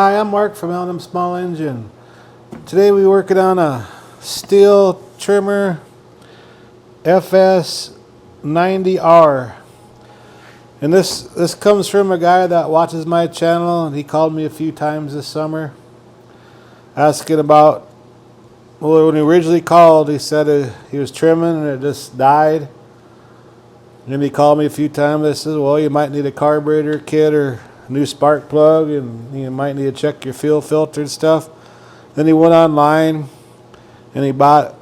Hi, I'm Mark from L&M Small Engine. Today we're working on a Stihl trimmer FS90R. And this comes from a guy that watches my channel, and he called me a few times this summer asking about, well, when he originally called, he said he was trimming and it just died. And he called me a few times. I said, well, you might need a carburetor kit or a new spark plug, and you might need to check your fuel filter and stuff. Then he went online and he bought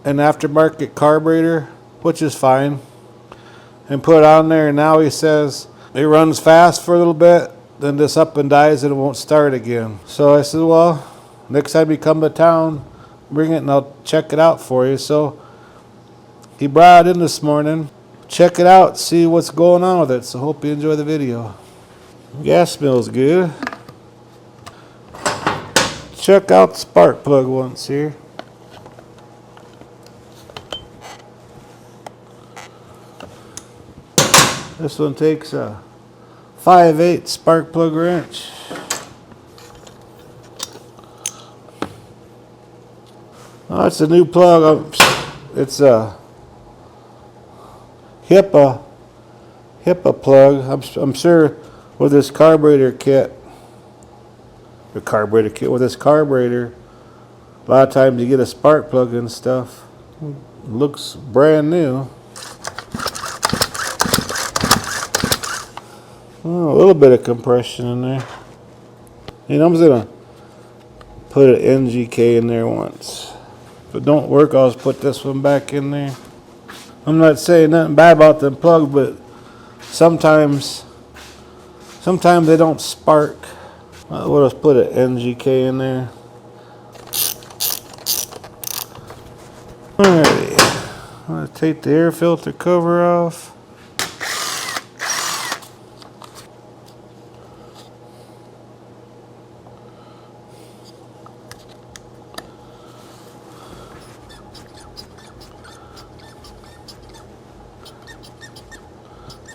an aftermarket carburetor, which is fine, and put it on there. And now he says it runs fast for a little bit, then just up and dies and it won't start again. So I said, well, next time you come to town, bring it and I'll check it out for you. So he brought it in this morning. Check it out, see what's going on with it. So hope you enjoy the video. Gas smells good. Check out the spark plug once here. This one takes a 5/8 spark plug wrench. Oh, it's a new plug. It's a HIPAA plug. I'm sure with this carburetor kit, with this carburetor, a lot of times you get a spark plug and stuff. It looks brand new. Oh, a little bit of compression in there. And I'm just gonna put an NGK in there once. If it don't work, I'll just put this one back in there. I'm not saying nothing bad about them plugs, but sometimes they don't spark. We'll just put an NGK in there. Alrighty, I'm gonna take the air filter cover off.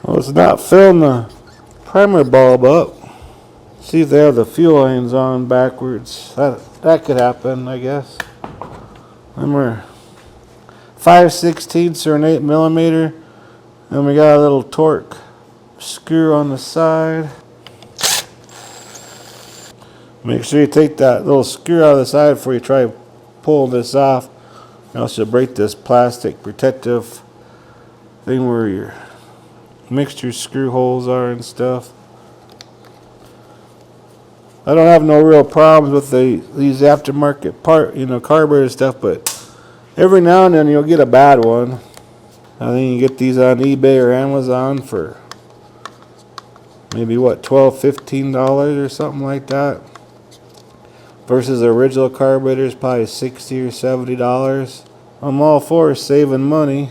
Well, it's not filling the primer bulb up. See if they have the fuel lines on backwards. That could happen, I guess. And we're 5/16 or an 8mm, and we got a little torque screw on the side. Make sure you take that little screw out of the side before you try pulling this off, else you'll break this plastic protective thing where your mixture screw holes are and stuff. I don't have no real problems with these aftermarket carburetor stuff, but every now and then you'll get a bad one. I think you get these on eBay or Amazon for maybe what, $12, $15 or something like that. Versus the original carburetor is probably $60 or $70. I'm all for saving money.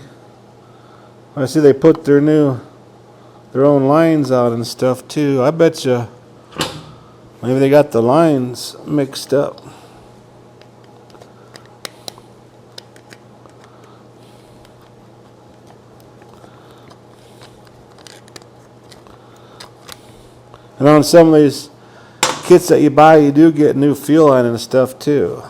I see they put their own lines out and stuff too. I bet you maybe they got the lines mixed up. And on some of these kits that you buy, you do get new fuel line and stuff too.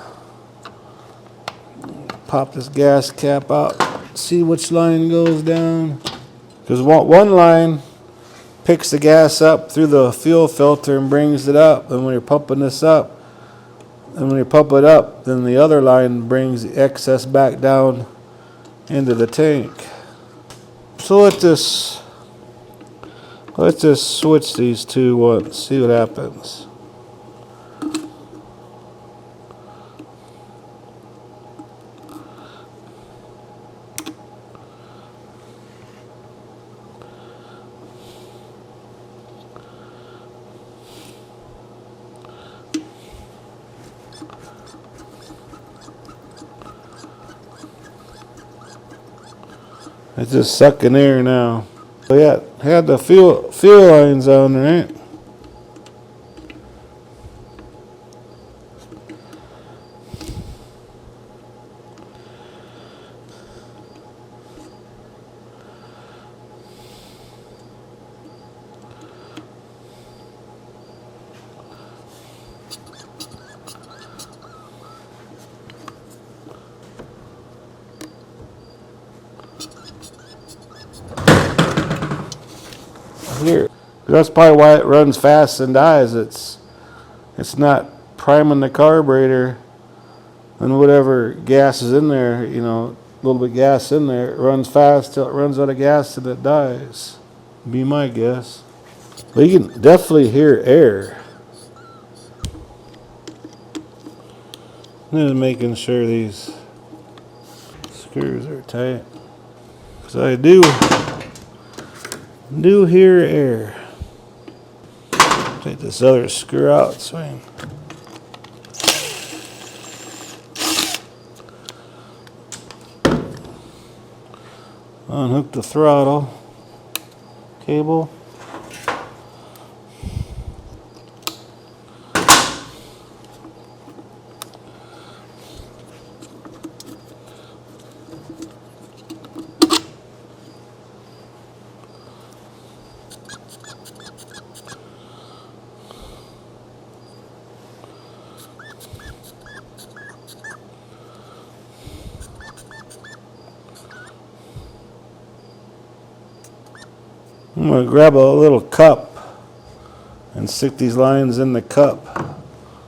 Pop this gas cap out, see which line goes down. Because one line picks the gas up through the fuel filter and brings it up. And when you're pumping this up, and when you pump it up, then the other line brings the excess back down into the tank. So let's just switch these two once, see what happens. It's just sucking air now. So yeah, had the fuel lines on, right? here. That's probably why it runs fast and dies. It's not priming the carburetor, and whatever gas is in there, you know, a little bit of gas in there, it runs fast till it runs out of gas and it dies. Be my guess. But you can definitely hear air. Just making sure these screws are tight, because I do hear air. Take this other screw out so I can unhook the throttle cable. I'm going to grab a little cup and stick these lines in the cup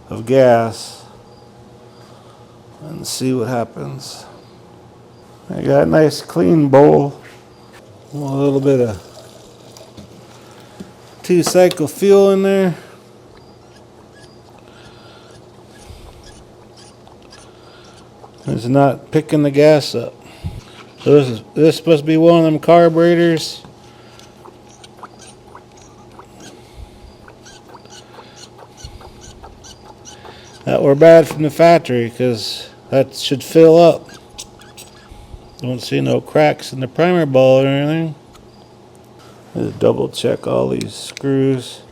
of gas and see what happens. I got a nice clean bowl, a little bit of 2-cycle fuel in there. It's not picking the gas up. So this is supposed to be one of them carburetors that were bad from the factory, because that should fill up. Don't see no cracks in the primer ball or anything. Let's double check all these screws.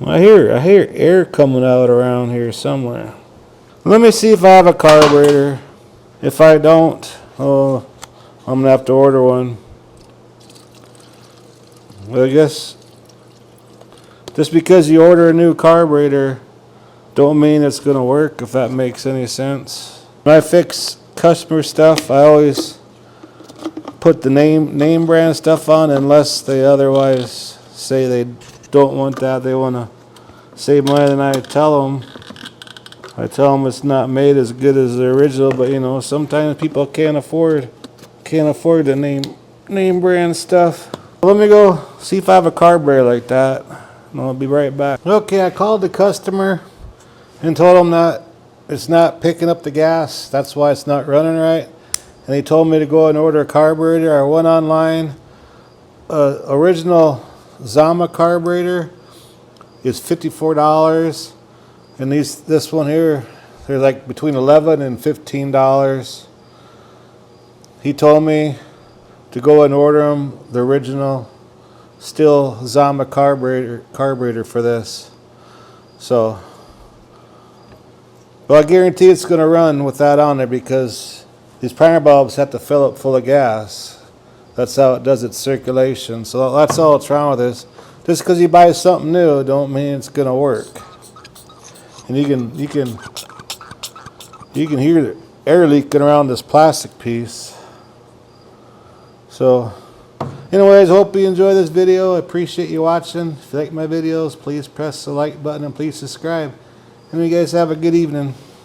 I hear air coming out around here somewhere. Let me see if I have a carburetor. If I don't, oh, I'm gonna have to order one. Well, I guess just because you order a new carburetor don't mean it's gonna work, if that makes any sense. When I fix customer stuff, I always put the name brand stuff on, unless they otherwise say they don't want that. They want to save money. Then I tell them it's not made as good as the original. But you know, sometimes people can't afford the name brand stuff. Let me go see if I have a carburetor like that, and I'll be right back. Okay, I called the customer and told them that it's not picking up the gas. That's why it's not running right. And they told me to go and order a carburetor. I went online. Original Zama carburetor is $54, and this one here, they're like between $11 and $15. He told me to go and order them the original Stihl Zama carburetor for this. So, but I guarantee it's going to run with that on there, because these primer bulbs have to fill up full of gas. That's how it does its circulation. So that's all that's wrong with this. Just because you buy something new don't mean it's going to work. And you can hear the air leaking around this plastic piece. So anyways, hope you enjoy this video. I appreciate you watching. If you like my videos, please press the like button and please subscribe. And you guys have a good evening.